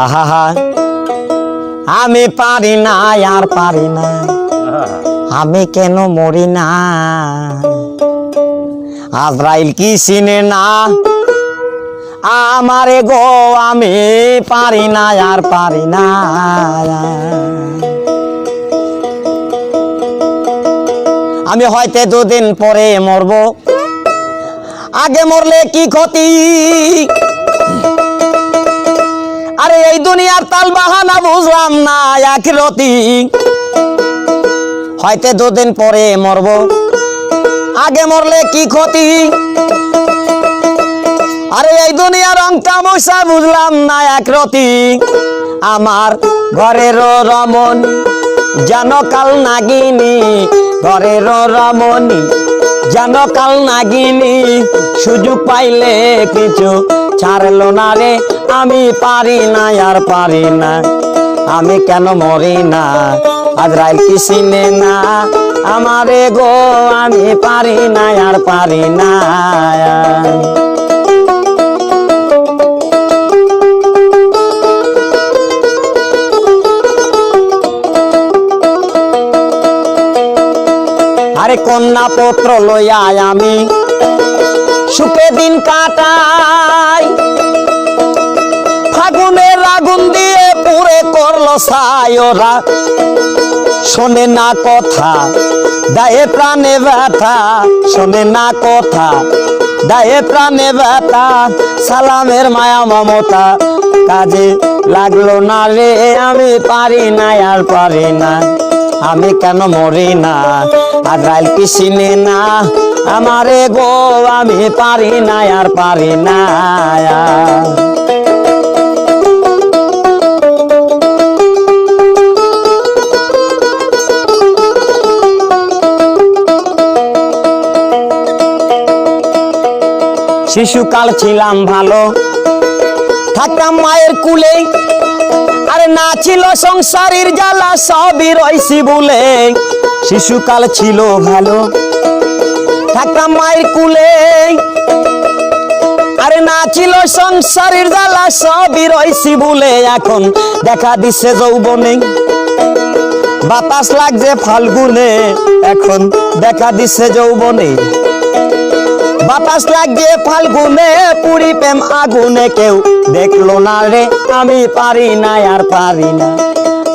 আহা আমি পারি না আর পারি না, আমি কেন মরি না। আজরাইল কি চিনে না আমারে গো, আমি পারি না আর পারি না। আমি হয়তো দুদিন পরে মরব, আগে মরলে কি ক্ষতি। আরে এই দুনিয়ার তাল বাহানা বুঝলাম না আখিরাতি। হয়তো দুদিন পরে মরব, আগে মরলে কি ক্ষতি। আরে এই দুনিয়ার রং তামাশা বুঝলাম না আখিরাতি। আমার ঘরের রমণী যেন কাল নাগিনী, ঘরের রমণী যেন কাল নাগিনী। সুযোগ পাইলে কিছু ছাড়লো না রে, আমি পারি না আর পারি না, আমি কেন মরি না। আজরাইল কি চিনে না আমারে গো, আমি পারি না আর পারি না। আরে কন্যা পত্র লইয়া আমি সুখে দিন কাটাই, ফাগুনের আগুন দিয়ে পুরে করলো ছাই। ওরা শোনে না কথা, দায়ে প্রাণে ব্যথা, শোনে না কথা, দায়ে প্রাণে ব্যথা। সালামের মায়া মমতা কাজে লাগলো না রে, আমি পারি না আর পারি না, আমি কেন মরি না। আজরাইল কি চিনে না আমারে গো, আমি পারি না আর পারি না। শিশুকাল ছিলাম ভালো, থাকতাম মায়ের কুলে। আরে না ছিল সংসারের জ্বালা, সবই রইছি ভুলে। শিশুকাল ছিল ভালো, থাকতাম মায়ের কুলে। আরে না ছিল সংসারের জ্বালা, সবই রইছি ভুলে। এখন দেখা দিচ্ছে যৌবনে, বাতাস লাগছে ফাল্গুনে। এখন দেখা দিচ্ছে যৌবনে, বাতাস লাগছে ফাল্গুনে। পুরি প্রেম আগুনে কেউ দেখলো না রে, আমি পারি না আর পারি না,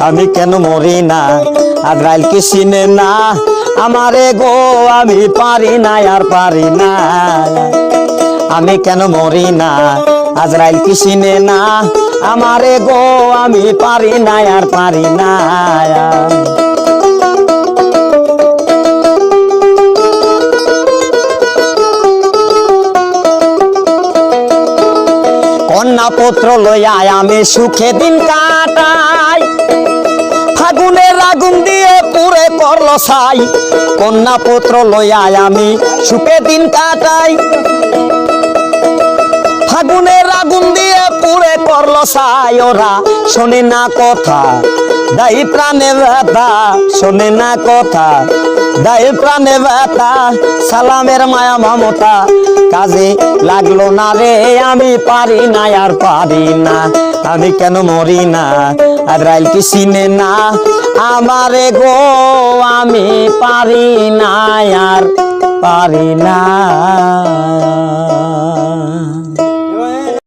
আমি কেন মরি না। আজরাইল কি চিনে না আমারে গো, আমি পারি না আর পারি না, আমি কেন মরি না। আজরাইল কি চিনে না আমারে গো, আমি পারি না আর পারি না। কন্যা পুত্র লইয়া আমি সুখে দিন কাটাই, ফাগুনের আগুন দিয়ে পুরে করলো ছাই। কন্যা পুত্র লইয়া আমি সুখে দিন কাটাই, ফাগুনের আগুন দিয়ে পুরে করলো ছাই। ওরা শোনে না কথা, দায়ী প্রাণে ব্যথা, শোনে না কথা, দায়ী প্রাণে ব্যথা। সালামের মায়া মমতা কাজে লাগলো না রে, আমি পারি না আর পারি না, আমি কেন মরি না। আজরাইল কি চিনে না আমারে গো, আমি পারি না আর পারি না।